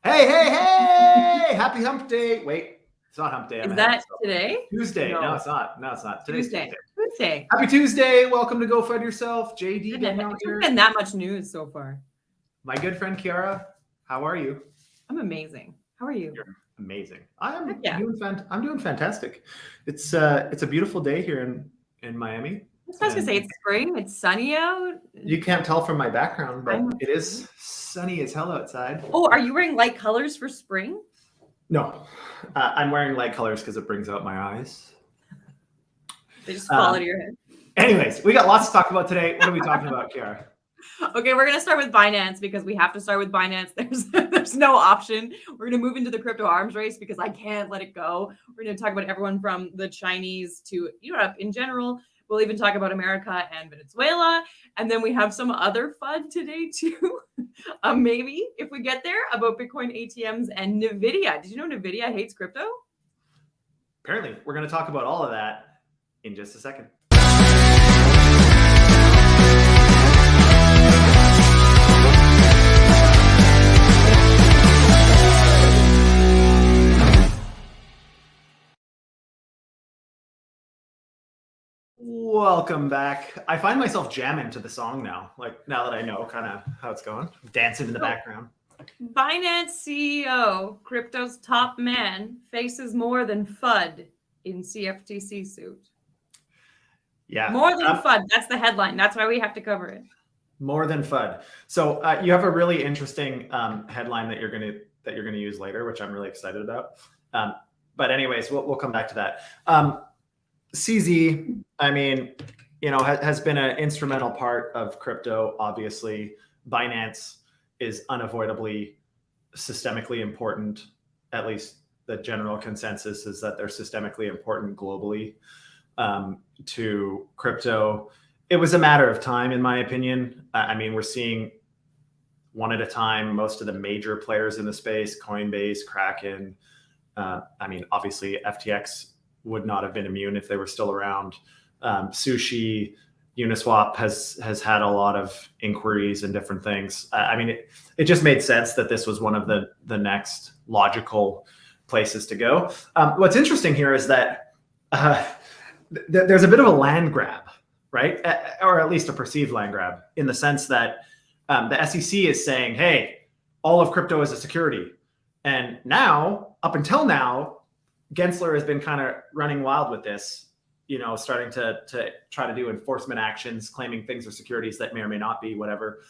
Hey, hey, hey! Happy hump day. Wait, it's not hump day. Is that today? Tuesday. No. No, it's not. No, it's not. Today's Tuesday. Happy Tuesday. Welcome to Go FUD Yourself. JD getting out here. There's been that much news so far. My good friend Kiara, how are you? I'm amazing. How are you? You're amazing. I'm doing fantastic. It's a beautiful day here in Miami. I was gonna say it's spring. It's sunny out. You can't tell from my background, but it is sunny as hell outside. Oh, are you wearing light colors for spring? No, I'm wearing light colors because it brings out my eyes. They just fall out of your head. Anyways, we got lots to talk about today. What are we talking about, Kiara? Okay, we're gonna start with Binance because we have to start with Binance. There's no option. We're gonna move into the crypto arms race because I can't let it go. We're gonna talk about everyone from the Chinese to Europe in general. We'll even talk about America and Venezuela. And then we have some other FUD today too. Maybe if we get there, about Bitcoin ATMs and NVIDIA. Did you know NVIDIA hates crypto? Apparently, we're going to talk about all of that in just a second. Welcome back. I find myself jamming to the song now. Like now that I know kind of how it's going, dancing in the background. Binance CEO, crypto's top man, faces more than FUD in CFTC suit. Yeah, more than FUD. That's the headline. That's why we have to cover it. More than FUD. So you have a really interesting headline that you're gonna use later, which I'm really excited about. But anyways, we'll come back to that. CZ, I mean, has been an instrumental part of crypto. Obviously, Binance is unavoidably systemically important. At least the general consensus is that they're systemically important globally to crypto. It was a matter of time, in my opinion. I mean, we're seeing one at a time, most of the major players in the space, Coinbase, Kraken. I mean, obviously, FTX would not have been immune if they were still around. Sushi, Uniswap has had a lot of inquiries and different things. I mean, it just made sense that this was one of the next logical places to go. What's interesting here is that there's a bit of a land grab, right? Or at least a perceived land grab, in the sense that the SEC is saying, hey, all of crypto is a security. And now, up until now, Gensler has been kind of running wild with this, starting to try to do enforcement actions, claiming things are securities that may or may not be, whatever.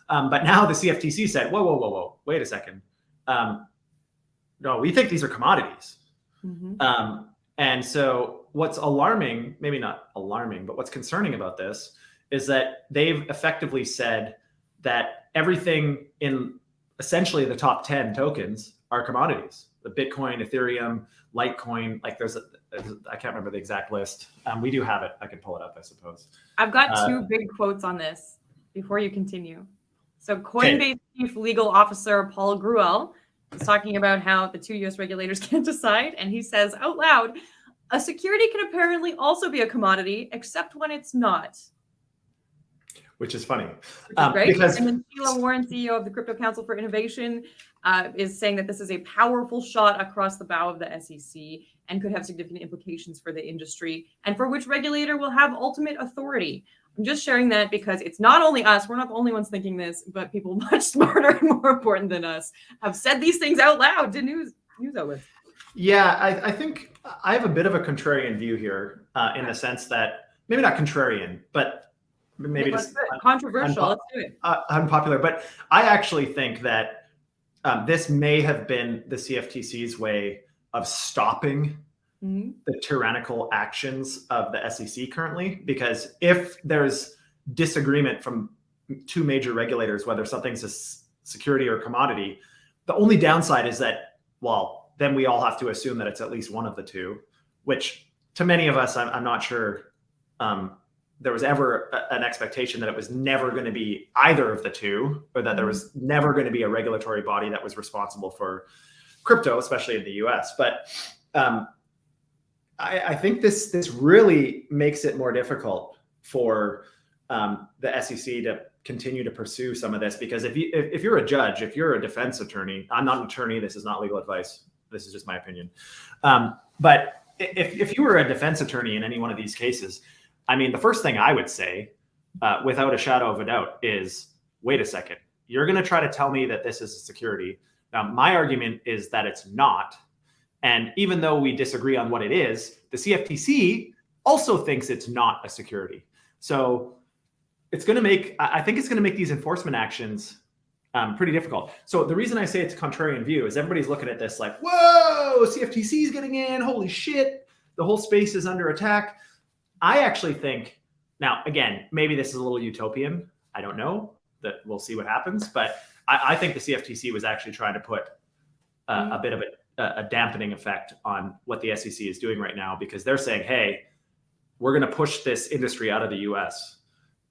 But now the CFTC said, whoa, wait a second. No, we think these are commodities. Mm-hmm. And so what's alarming, maybe not alarming, but what's concerning about this is that they've effectively said that everything in essentially the top 10 tokens are commodities. The Bitcoin, Ethereum, Litecoin, like I can't remember the exact list. We do have it. I can pull it up, I suppose. I've got two big quotes on this before you continue. So Coinbase Chief Legal Officer Paul Gruel is talking about how the two US regulators can't decide. And he says out loud, a security can apparently also be a commodity, except when it's not. Which is funny. Because and then Sheila Warren, CEO of the Crypto Council for Innovation, is saying that this is a powerful shot across the bow of the SEC and could have significant implications for the industry and for which regulator will have ultimate authority. I'm just sharing that because it's not only us, we're not the only ones thinking this, but people much smarter and more important than us have said these things out loud to news outlets. Yeah, I think I have a bit of a contrarian view here in the sense that, maybe not contrarian, but maybe just controversial. Let's do it. Unpopular, but I actually think that this may have been the CFTC's way of stopping the tyrannical actions of the SEC currently. Because if there's disagreement from two major regulators, whether something's a security or commodity, the only downside is that, well, then we all have to assume that it's at least one of the two, which to many of us, I'm not sure there was ever an expectation that it was never going to be either of the two, or that there was never going to be a regulatory body that was responsible for crypto, especially in the US. But I think this really makes it more difficult for the SEC continue to pursue some of this, because if you're a judge, if you're a defense attorney, I'm not an attorney, this is not legal advice, this is just my opinion. But if you were a defense attorney in any one of these cases, I mean, the first thing I would say, without a shadow of a doubt, is, wait a second, you're going to try to tell me that this is a security. Now, my argument is that it's not. And even though we disagree on what it is, the CFTC also thinks it's not a security. So it's going to make, I think it's going to make these enforcement actions pretty difficult. So the reason I say it's a contrarian view is everybody's looking at this like, whoa, CFTC is getting in, holy shit, the whole space is under attack. I actually think, now, again, maybe this is a little utopian. I don't know, that we'll see what happens. But I think the CFTC was actually trying to put a bit of a dampening effect on what the SEC is doing right now, because they're saying, hey, we're going to push this industry out of the US.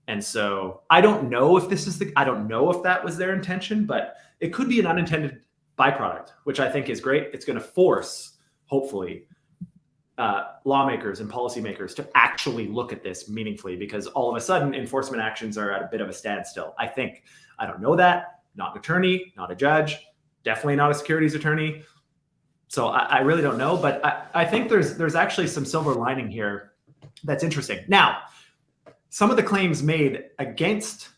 And so I don't know if I don't know if that was their intention, but it could be an unintended byproduct, which I think is great. It's going to force, hopefully, lawmakers and policymakers to actually look at this meaningfully, because all of a sudden enforcement actions are at a bit of a standstill. I think, I don't know that, not an attorney, not a judge, definitely not a securities attorney. So I really don't know, but I think there's actually some silver lining here that's interesting. Now, some of the claims made against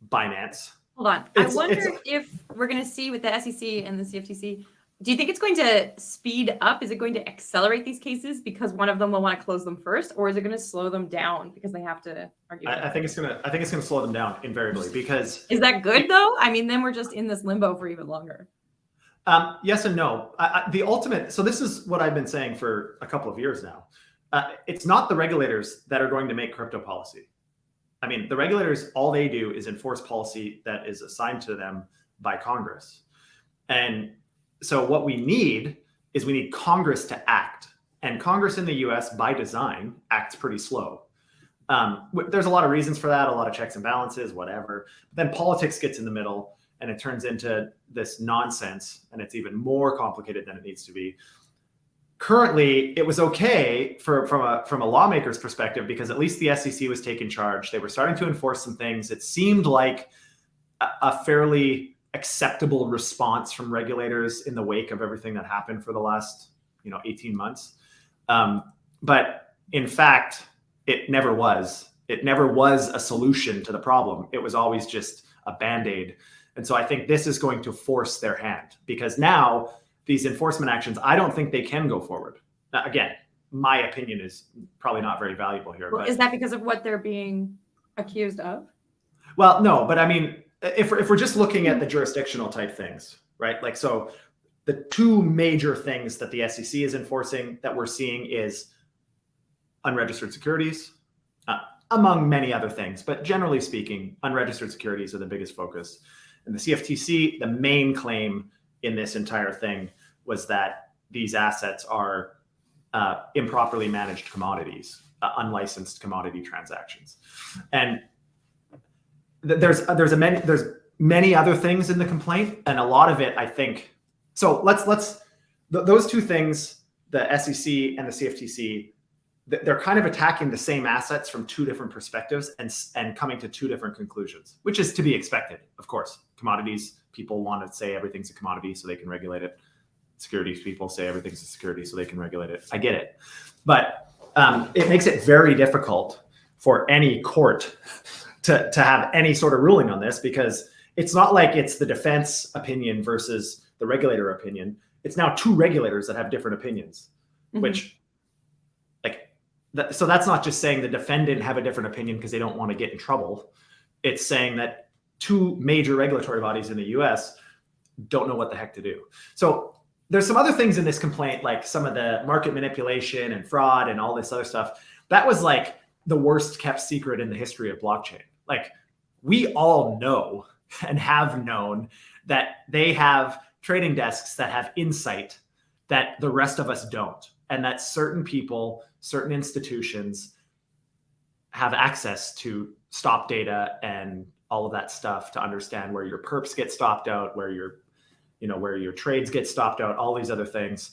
Binance. Hold on. I wonder if we're going to see with the SEC and the CFTC, do you think it's going to speed up? Is it going to accelerate these cases because one of them will want to close them first, or is it going to slow them down because they have to argue? I think it's going to slow them down invariably, because is that good though? I mean, then we're just in this limbo for even longer. Yes and no. The ultimate. So this is what I've been saying for a couple of years now. It's not the regulators that are going to make crypto policy. I mean, the regulators, all they do is enforce policy that is assigned to them by Congress. And so what we need is we need Congress to act. And Congress in the US, by design, acts pretty slow. There's a lot of reasons for that, a lot of checks and balances, whatever. But then politics gets in the middle and it turns into this nonsense, and it's even more complicated than it needs to be. Currently, it was okay from a lawmaker's perspective, because at least the SEC was taking charge. They were starting to enforce some things. It seemed like a fairly acceptable response from regulators in the wake of everything that happened for the last 18 months. But in fact, it never was. It never was a solution to the problem. It was always just a Band-Aid. And so I think this is going to force their hand, because now these enforcement actions, I don't think they can go forward. Now, again, my opinion is probably not very valuable here. Well, but is that because of what they're being accused of? Well, no, but I mean, if we're just looking at the jurisdictional type things, right? Like, so the two major things that the SEC is enforcing that we're seeing is unregistered securities, among many other things. But generally speaking, unregistered securities are the biggest focus. And the CFTC, the main claim in this entire thing was that these assets are improperly managed commodities, unlicensed commodity transactions. And there's many other things in the complaint, and a lot of it, I think. So those two things, the SEC and the CFTC, they're kind of attacking the same assets from two different perspectives and coming to two different conclusions, which is to be expected, of course. Commodities, people want to say everything's a commodity so they can regulate it. Securities people say everything's a security so they can regulate it. I get it. But it makes it very difficult for any court to have any sort of ruling on this, because it's not like it's the defense opinion versus the regulator opinion. It's now two regulators that have different opinions, which so that's not just saying the defendant have a different opinion because they don't want to get in trouble. It's saying that two major regulatory bodies in the US don't know what the heck to do. So there's some other things in this complaint, like some of the market manipulation and fraud and all this other stuff. That was like the worst kept secret in the history of blockchain. Like, we all know and have known that they have trading desks that have insight that the rest of us don't. And that certain people, certain institutions have access to stop data and all of that stuff to understand where your perps get stopped out, where your trades get stopped out, all these other things.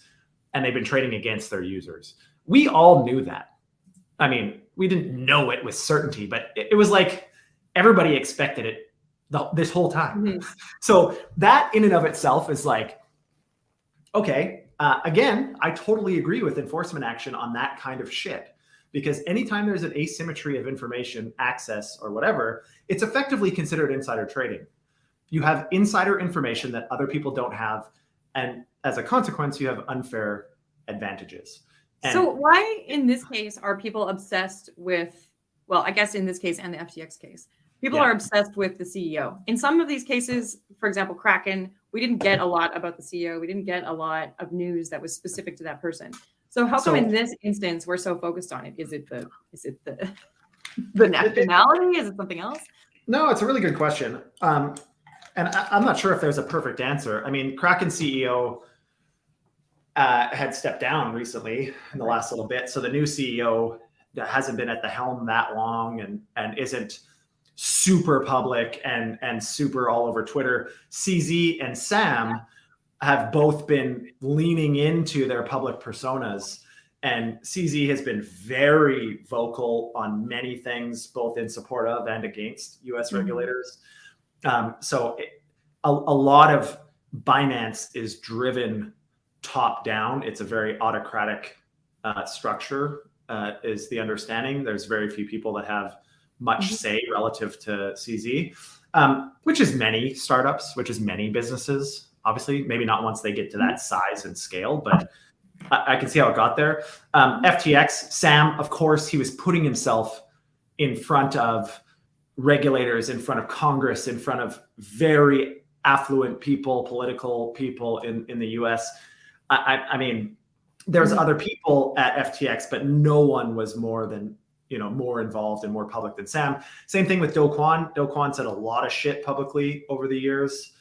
And they've been trading against their users. We all knew that. I mean, we didn't know it with certainty, but it was like everybody expected it this whole time. Mhm. So that in and of itself is like, okay, again, I totally agree with enforcement action on that kind of shit. Because anytime there's an asymmetry of information access or whatever, it's effectively considered insider trading. You have insider information that other people don't have. And as a consequence, you have unfair advantages. And so why in this case are people obsessed with, well, I guess in this case and the FTX case, people are obsessed with the CEO. In some of these cases, for example, Kraken, we didn't get a lot about the CEO. We didn't get a lot of news that was specific to that person. So how come in this instance we're so focused on it? Is it the nationality? Is it something else? No, it's a really good question. And I'm not sure if there's a perfect answer. I mean, Kraken CEO had stepped down recently in the last little bit. So the new CEO hasn't been at the helm that long and isn't super public and super all over Twitter. CZ and Sam have both been leaning into their public personas. And CZ has been very vocal on many things, both in support of and against US regulators. So a lot of Binance is driven top down. It's a very autocratic structure, is the understanding. There's very few people that have much say relative to CZ, which is many startups, which is many businesses. Obviously, maybe not once they get to that size and scale, but I can see how it got there. FTX, Sam, of course, he was putting himself in front of regulators, in front of Congress, in front of very affluent people, political people in the US. I mean, there's other people at FTX, but no one was more involved and more public than Sam. Same thing with Do Kwon. Do Kwon said a lot of shit publicly over the years,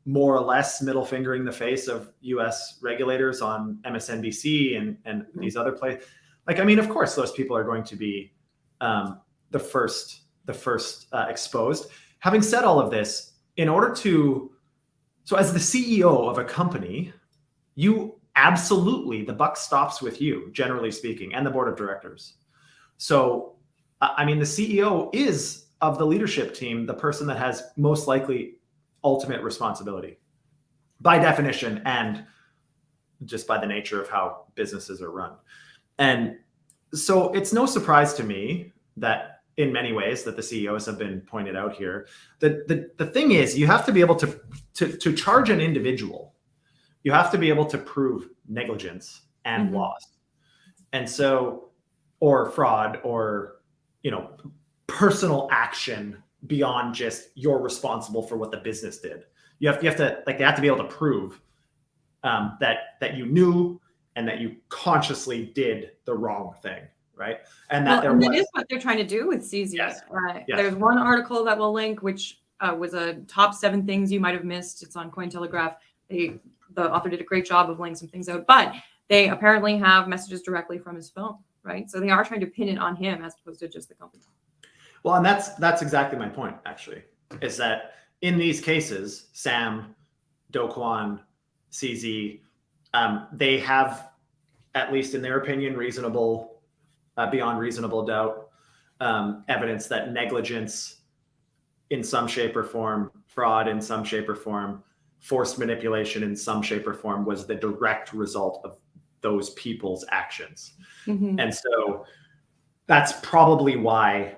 more or less middle fingering the face of US regulators on MSNBC and these other places. Like, I mean, of course, those people are going to be the first exposed. Having said all of this, so as the CEO of a company, the buck stops with you, generally speaking, and the board of directors. So, I mean, the CEO is of the leadership team, the person that has most likely ultimate responsibility by definition and just by the nature of how businesses are run. And so it's no surprise to me that in many ways that the CEOs have been pointed out here. The thing is, you have to be able to charge an individual. You have to be able to prove negligence and loss. And so, or fraud or, personal action beyond just you're responsible for what the business did. You have to, like, they have to be able to prove that you knew and that you consciously did the wrong thing, right? And that that is what they're trying to do with CZ. Yes. Yes. There's one article that we'll link, which was a top 7 things you might have missed. It's on Cointelegraph. The author did a great job of laying some things out, but they apparently have messages directly from his phone, right? So they are trying to pin it on him as opposed to just the company. Well, and that's exactly my point, actually, is that in these cases, Sam, Do Kwon, CZ, they have, at least in their opinion, beyond reasonable doubt, evidence that negligence in some shape or form, fraud in some shape or form, forced manipulation in some shape or form was the direct result of those people's actions. And so that's probably why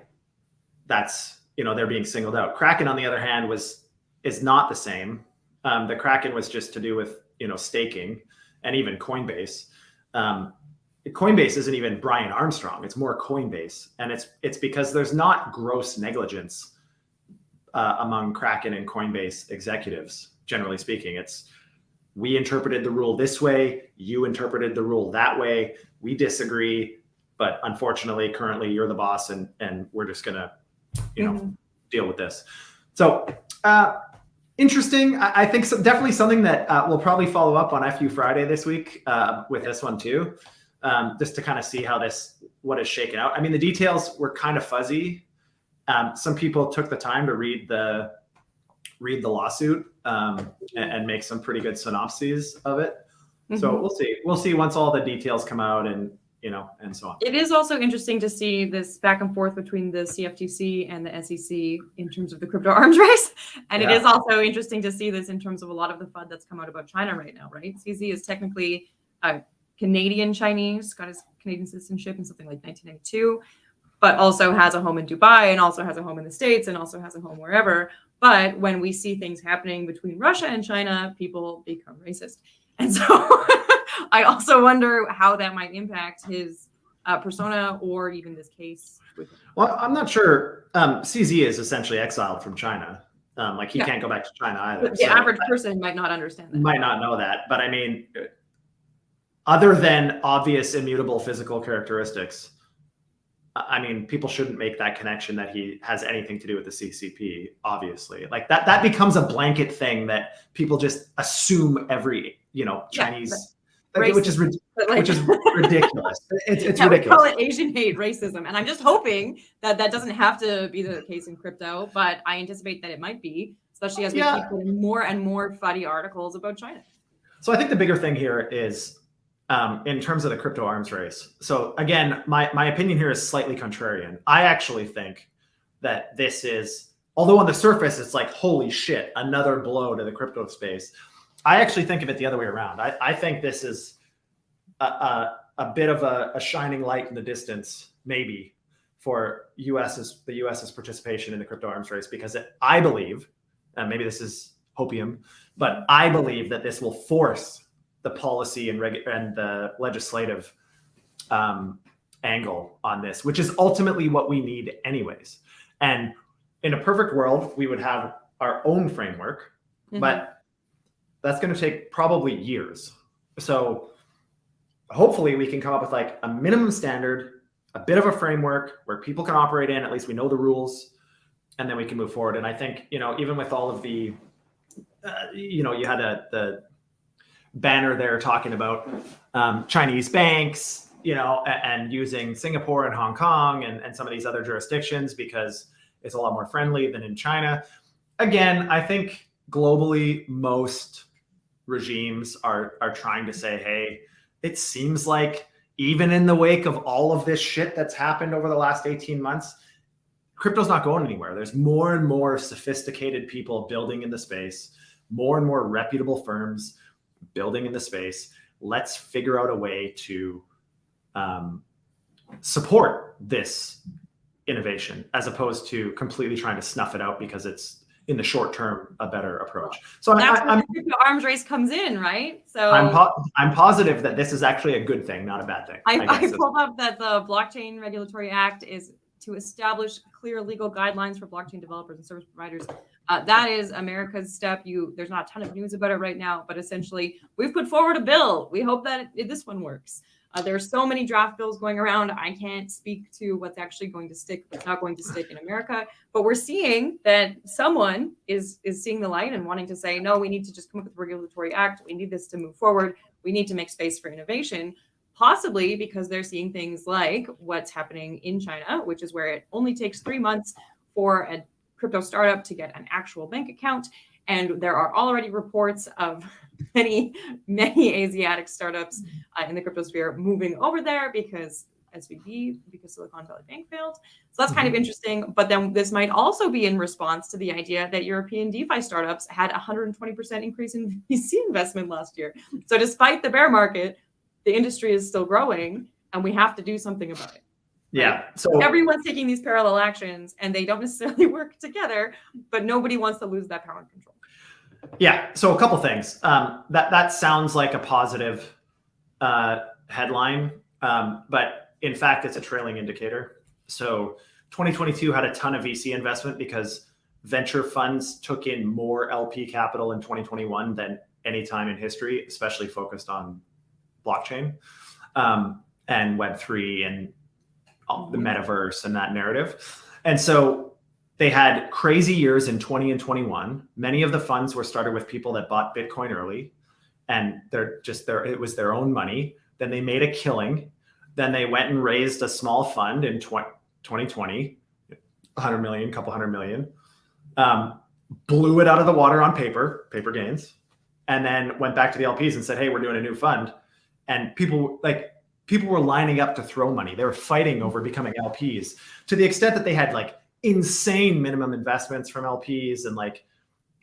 they're being singled out. Kraken, on the other hand, is not the same. The Kraken was just to do with, staking, and even Coinbase. Coinbase isn't even Brian Armstrong. It's more Coinbase. And it's because there's not gross negligence among Kraken and Coinbase executives, generally speaking. It's, we interpreted the rule this way, you interpreted the rule that way, we disagree, but unfortunately, currently you're the boss and we're just gonna, deal with this. So interesting. I think definitely something that we'll probably follow up on FU Friday this week with this one too, just to kind of see what is shaken out. I mean, the details were kind of fuzzy. Some people took the time to read the lawsuit and make some pretty good synopses of it. So we'll see once all the details come out and and so on. It is also interesting to see this back and forth between the CFTC and the SEC in terms of the crypto arms race. And it is also interesting to see this in terms of a lot of the FUD that's come out about China right now, right? CZ is technically Canadian Chinese, got his Canadian citizenship in something like 1992, but also has a home in Dubai and also has a home in the States and also has a home wherever. But when we see things happening between Russia and China, people become racist. And so I also wonder how that might impact his persona or even this case. Well, I'm not sure. CZ is essentially exiled from China. He can't go back to China either. The average person might not understand that. Might not know that. But I mean, other than obvious immutable physical characteristics, I mean, people shouldn't make that connection that he has anything to do with the CCP, obviously. Like that becomes a blanket thing that people just assume every, Chinese, which is ridiculous. It's ridiculous. We call it Asian hate racism. And I'm just hoping that doesn't have to be the case in crypto, but I anticipate that it might be, especially as we keep getting more and more fuddy articles about China. So I think the bigger thing here is, in terms of the crypto arms race. So again, my opinion here is slightly contrarian. I actually think that this is, although on the surface it's like, holy shit, another blow to the crypto space. I actually think of it the other way around. I think this is a bit of a shining light in the distance, maybe, for the US's participation in the crypto arms race, because I believe, and maybe this is hopium, but I believe that this will force the policy and the legislative angle on this, which is ultimately what we need anyways. And in a perfect world, we would have our own framework, but that's going to take probably years. So hopefully we can come up with like a minimum standard, a bit of a framework where people can operate in, at least we know the rules, and then we can move forward. And I think, even with all of the, you had the banner there talking about Chinese banks, and using Singapore and Hong Kong and some of these other jurisdictions because it's a lot more friendly than in China. Again, I think globally, most regimes are trying to say, hey, it seems like even in the wake of all of this shit that's happened over the last 18 months, crypto's not going anywhere. There's more and more sophisticated people building in the space, more and more reputable firms building in the space. Let's figure out a way to support this innovation as opposed to completely trying to snuff it out because it's in the short term a better approach. So that's where the crypto arms race comes in, right? So I'm positive that this is actually a good thing, not a bad thing. I pulled up that the Blockchain Regulatory Act is to establish clear legal guidelines for blockchain developers and service providers. That is America's step. There's not a ton of news about it right now, but essentially we've put forward a bill. We hope that this one works. There are so many draft bills going around. I can't speak to what's actually going to stick, what's not going to stick in America, but we're seeing that someone is seeing the light and wanting to say, no, we need to just come up with a regulatory act. We need this to move forward. We need to make space for innovation, possibly because they're seeing things like what's happening in China, which is where it only takes 3 months for a crypto startup to get an actual bank account. And there are already reports of many Asiatic startups in the crypto sphere moving over there because Silicon Valley Bank failed. So that's kind of interesting. But then this might also be in response to the idea that European DeFi startups had 120% increase in VC investment last year. So despite the bear market, the industry is still growing and we have to do something about it. Yeah. So everyone's taking these parallel actions and they don't necessarily work together, but nobody wants to lose that power and control. Yeah. So a couple things. That sounds like a positive headline, but in fact, it's a trailing indicator. So 2022 had a ton of VC investment because venture funds took in more LP capital in 2021 than any time in history, especially focused on blockchain and Web3 and the metaverse and that narrative. And so they had crazy years in 20 and 21. Many of the funds were started with people that bought Bitcoin early and it was their own money. Then they made a killing. Then they went and raised a small fund in 2020, 100 million, couple hundred million, blew it out of the water on paper gains, and then went back to the LPs and said, hey, we're doing a new fund. And people people were lining up to throw money. They were fighting over becoming LPs, to the extent that they had like insane minimum investments from LPs. And like,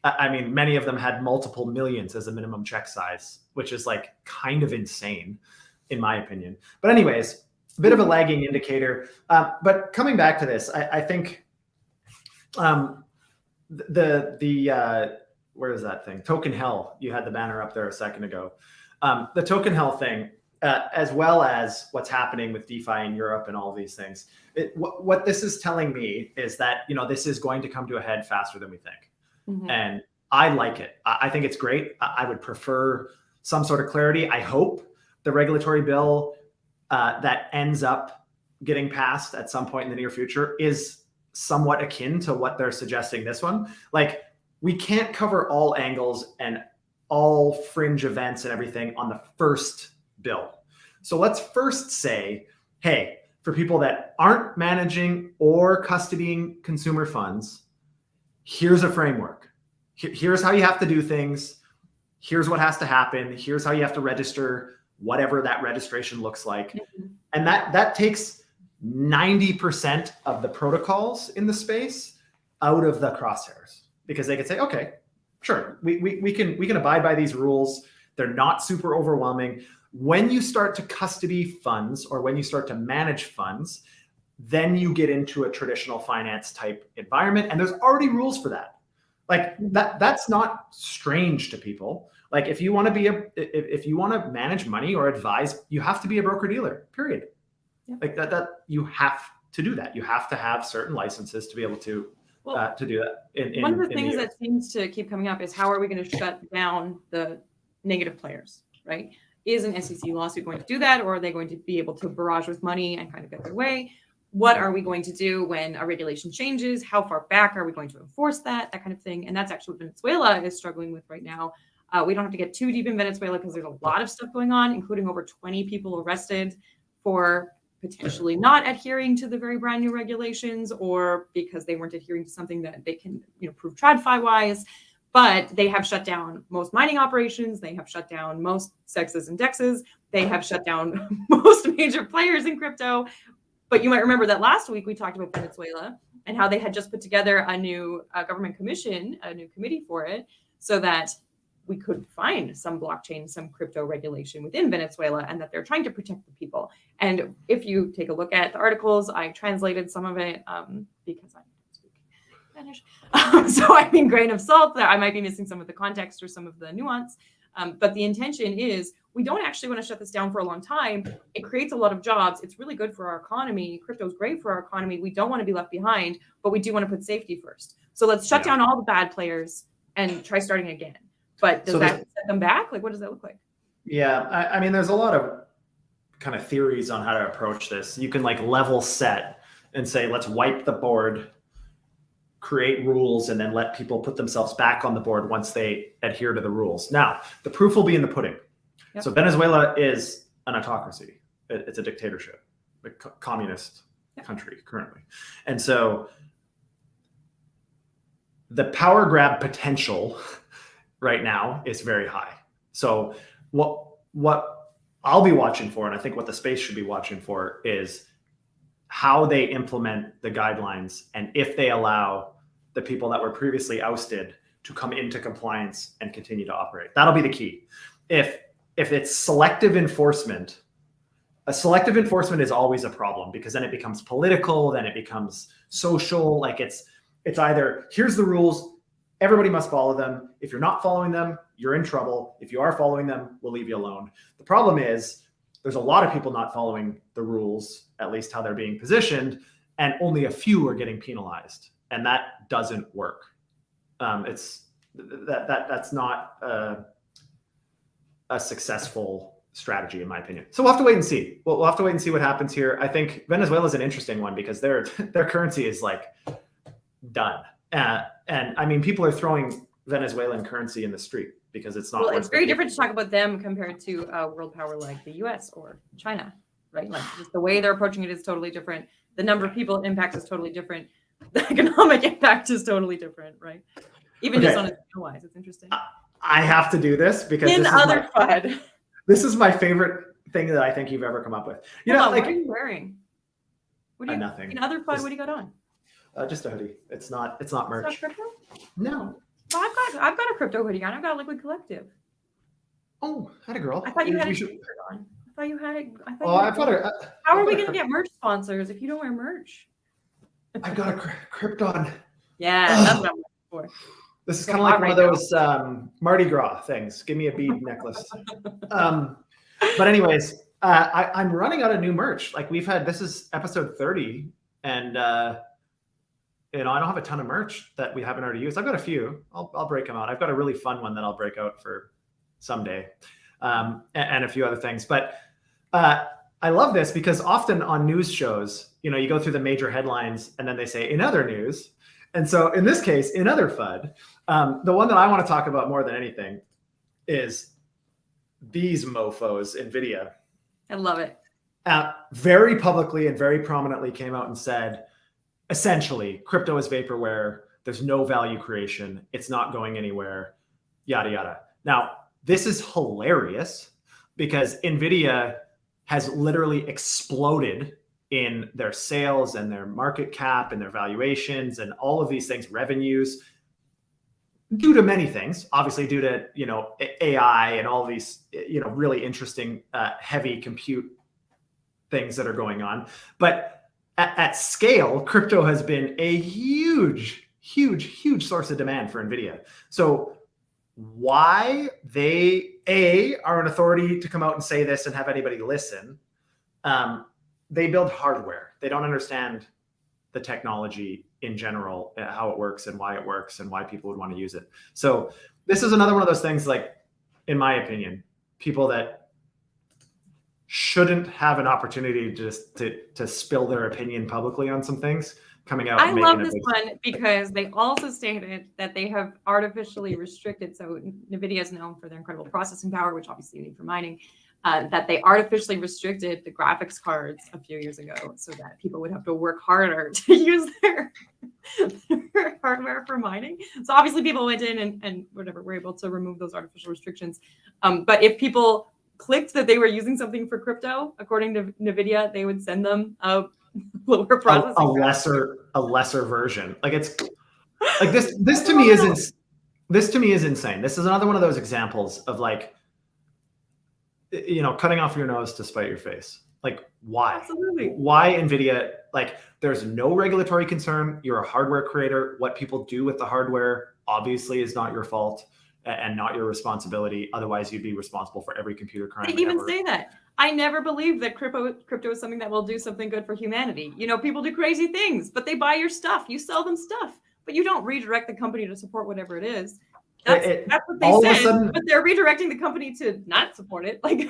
I mean, many of them had multiple millions as a minimum check size, which is like kind of insane in my opinion. But anyways, a bit of a lagging indicator. But coming back to this, I think where is that thing? Token hell. You had the banner up there a second ago. The token hell thing, as well as what's happening with DeFi in Europe and all of these things. What this is telling me is that, you know, this is going to come to a head faster than we think. Mm-hmm. And I like it. I think it's great. I would prefer some sort of clarity. I hope the regulatory bill that ends up getting passed at some point in the near future is somewhat akin to what they're suggesting this one. Like, we can't cover all angles and all fringe events and everything on the first bill. So let's first say, hey, for people that aren't managing or custodying consumer funds, here's a framework. Here's how you have to do things. Here's what has to happen. Here's how you have to register, whatever that registration looks like. Mm-hmm. And that takes 90% of the protocols in the space out of the crosshairs, because they could say, okay, sure, we can abide by these rules. They're not super overwhelming. When you start to custody funds or when you start to manage funds, then you get into a traditional finance type environment. And there's already rules for that. Like that's not strange to people. Like if you want to if you want to manage money or advise, you have to be a broker dealer, period. Yeah. Like that you have to do that. You have to have certain licenses to be able to do that. One of the things that seems to keep coming up is how are we going to shut down the negative players, right? Is an SEC lawsuit going to do that, or are they going to be able to barrage with money and kind of get their way? What are we going to do when a regulation changes? How far back are we going to enforce that kind of thing? And that's actually what Venezuela is struggling with right now. We don't have to get too deep in Venezuela because there's a lot of stuff going on, including over 20 people arrested for potentially not adhering to the very brand new regulations, or because they weren't adhering to something that they can, prove TradFi wise. But they have shut down most mining operations. They have shut down most sexes and dexes. They have shut down most major players in crypto. But you might remember that last week we talked about Venezuela and how they had just put together a new government commission, a new committee for it, so that we could find some blockchain, some crypto regulation within Venezuela, and that they're trying to protect the people. And if you take a look at the articles, I translated some of it because I don't speak Spanish. So I mean, grain of salt, that I might be missing some of the context or some of the nuance. But the intention is we don't actually want to shut this down for a long time. It creates a lot of jobs. It's really good for our economy. Crypto is great for our economy. We don't want to be left behind, but we do want to put safety first. So let's shut down all the bad players and try starting again. But does that set them back? Like, what does that look like? Yeah, I mean, there's a lot of kind of theories on how to approach this. You can like level set and say, let's wipe the board, create rules, and then let people put themselves back on the board once they adhere to the rules. Now, the proof will be in the pudding. Yep. So Venezuela is an autocracy. It's a dictatorship, a communist country currently. And so the power grab potential right now is very high. So what I'll be watching for, and I think what the space should be watching for, is how they implement the guidelines and if they allow the people that were previously ousted to come into compliance and continue to operate. That'll be the key. If it's selective enforcement, a selective enforcement is always a problem, because then it becomes political, then it becomes social. Like it's either here's the rules, everybody must follow them. If you're not following them, you're in trouble. If you are following them, we'll leave you alone. The problem is there's a lot of people not following the rules, at least how they're being positioned, and only a few are getting penalized. And that doesn't work. That's not a successful strategy, in my opinion. So we'll have to wait and see. We'll have to wait and see what happens here. I think Venezuela is an interesting one because their currency is like done. And I mean, people are throwing Venezuelan currency in the street because it's not. Well, it's very different to talk about them compared to a world power like the US or China, right? Like just the way they're approaching it is totally different. The number of people it impacts is totally different. The economic impact is totally different, right? Even just on its wise, it's interesting. I have to do this because FUD. this is my favorite thing that I think you've ever come up with. Hold on, what are you wearing? What do you nothing. in other FUD? What do you got on? Just a hoodie. It's not merch. It's not crypto? No. Well, I've got a crypto hoodie on. I've got a Liquid Collective. Oh, had a girl. I thought you had a t-shirt on. I thought you had it. How are we going to get merch sponsors if you don't wear merch? I've got a Krypton. Yeah, that's what I'm looking for. This is kind of like one of those Mardi Gras things. Give me a bead necklace. But anyways, I'm running out of new merch. Like this is episode 30, and I don't have a ton of merch that we haven't already used. I've got a few. I'll break them out. I've got a really fun one that I'll break out for someday, and a few other things. But I love this because often on news shows, you go through the major headlines and then they say in other news. And so in this case, in other FUD, the one that I want to talk about more than anything is these mofos, NVIDIA. I love it. Very publicly and very prominently came out and said, essentially, crypto is vaporware. There's no value creation. It's not going anywhere, yada, yada. Now, this is hilarious because NVIDIA has literally exploded in their sales and their market cap and their valuations and all of these things, revenues, due to many things, obviously due to, AI and all these, really interesting, heavy compute things that are going on. But at scale, crypto has been a huge, huge, huge source of demand for NVIDIA. So why they are an authority to come out and say this and have anybody listen. They build hardware. They don't understand the technology in general, how it works and why it works and why people would want to use it. So this is another one of those things, like, in my opinion, people that shouldn't have an opportunity to spill their opinion publicly on some things coming out. I love this one because they also stated that they have artificially restricted. So NVIDIA is known for their incredible processing power, which obviously you need for mining, that they artificially restricted the graphics cards a few years ago so that people would have to work harder to use their hardware for mining. So obviously people went in and were able to remove those artificial restrictions. But if people clicked that they were using something for crypto, according to NVIDIA, they would send them a lower processing a lesser version. Like, it's like this to me is insane. This is another one of those examples of, like, cutting off your nose to spite your face. Like, why? Absolutely. Why NVIDIA? Like, there's no regulatory concern. You're a hardware creator. What people do with the hardware obviously is not your fault and not your responsibility. Otherwise, you'd be responsible for every computer crime. They even say that. I never believed that crypto is something that will do something good for humanity. People do crazy things, but they buy your stuff. You sell them stuff, but you don't redirect the company to support whatever it is. That's what they said, but they're redirecting the company to not support it. Like,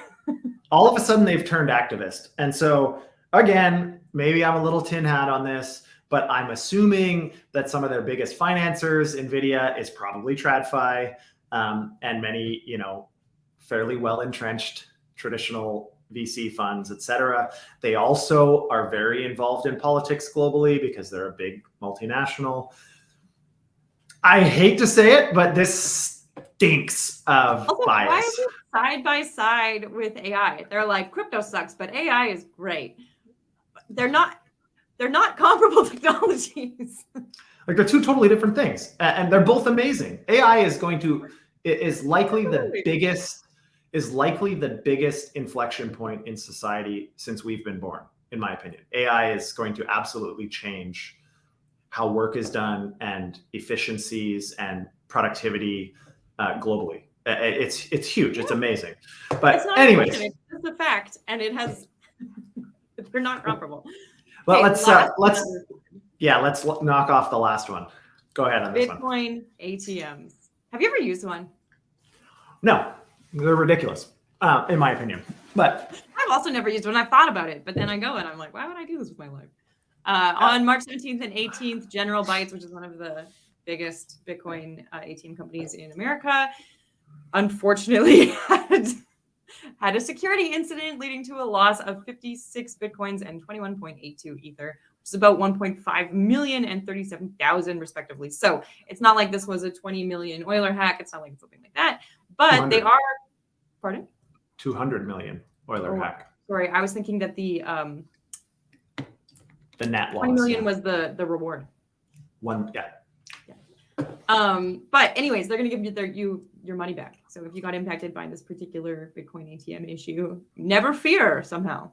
all of a sudden they've turned activist. And so, again, maybe I'm a little tin hat on this, but I'm assuming that some of their biggest financiers, NVIDIA, is probably TradFi, and many, fairly well-entrenched traditional VC funds, et cetera. They also are very involved in politics globally because they're a big multinational. I hate to say it, but this stinks of bias. Why is it side by side with AI? They're like, crypto sucks, but AI is great. They're not comparable technologies. Like, they're two totally different things, and they're both amazing. AI is likely the biggest inflection point in society since we've been born, in my opinion. AI is going to absolutely change how work is done and efficiencies and productivity globally. It's huge. It's amazing. But it's not anyways, it's just a fact, and it has. They're not comparable. Well, let's knock off the last one. Go ahead on this one. Bitcoin ATMs. Have you ever used one? No, they're ridiculous, in my opinion. But I've also never used one. I've thought about it, but then I go and I'm like, why would I do this with my life? On March 17th and 18th, General Bytes, which is one of the biggest Bitcoin ATM companies in America, unfortunately had a security incident leading to a loss of 56 Bitcoins and 21.82 Ether, which is about 1.5 million and 37,000 respectively. So it's not like this was a 20 million Euler hack. It's not like something like that, but they are, pardon? 200 million. Euler Oh, hack. sorry, I was thinking that the net loss. 20 million yeah. was the reward. Yeah. But anyways, they're gonna give you your money back. So if you got impacted by this particular Bitcoin ATM issue, never fear somehow.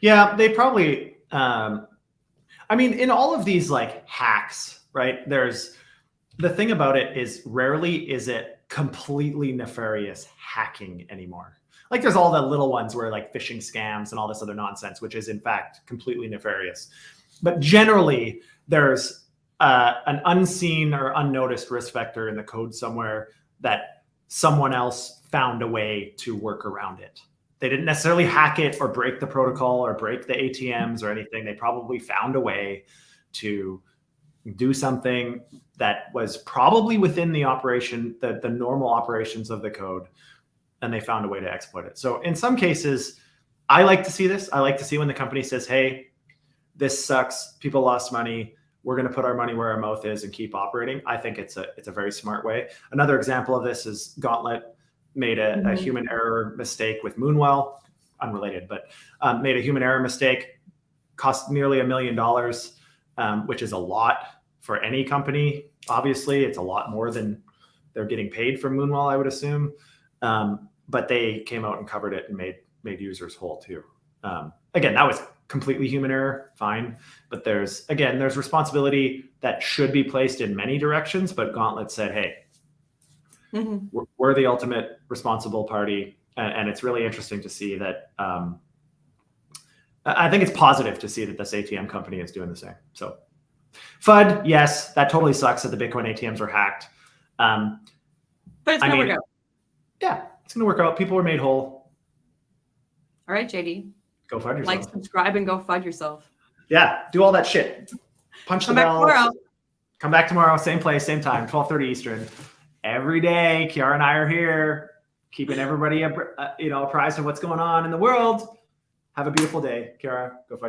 Yeah, they probably. I mean, in all of these like hacks, right? There's the thing about it is rarely is it completely nefarious hacking anymore. Like there's all the little ones where like phishing scams and all this other nonsense, which is in fact completely nefarious. But generally, there's an unseen or unnoticed risk vector in the code somewhere that someone else found a way to work around it. They didn't necessarily hack it or break the protocol or break the ATMs or anything. They probably found a way to do something that was probably within the operation, the normal operations of the code, and they found a way to exploit it. So in some cases, I like to see this. I like to see when the company says, hey, this sucks. People lost money. We're going to put our money where our mouth is and keep operating. I think it's a very smart way. Another example of this is Gauntlet made a human error mistake with Moonwell, unrelated, but made a human error mistake, cost nearly $1 million, which is a lot for any company. Obviously, it's a lot more than they're getting paid from Moonwell, I would assume. But they came out and covered it and made users whole too. Again, that was completely human error, fine. But there's responsibility that should be placed in many directions, but Gauntlet said, hey, we're the ultimate responsible party. And it's really interesting to see that. I think it's positive to see that this ATM company is doing the same. So FUD, yes, that totally sucks that the Bitcoin ATMs were hacked. But it's going to work out. Yeah, it's going to work out. People were made whole. All right, JD. Go FUD yourself. Like, subscribe, and go FUD yourself. Yeah, do all that shit. Punch the bell. Tomorrow. Come back tomorrow, same place, same time, 12:30 Eastern. Every day, Kiara and I are here, keeping everybody apprised of what's going on in the world. Have a beautiful day, Kiara. Go FUD.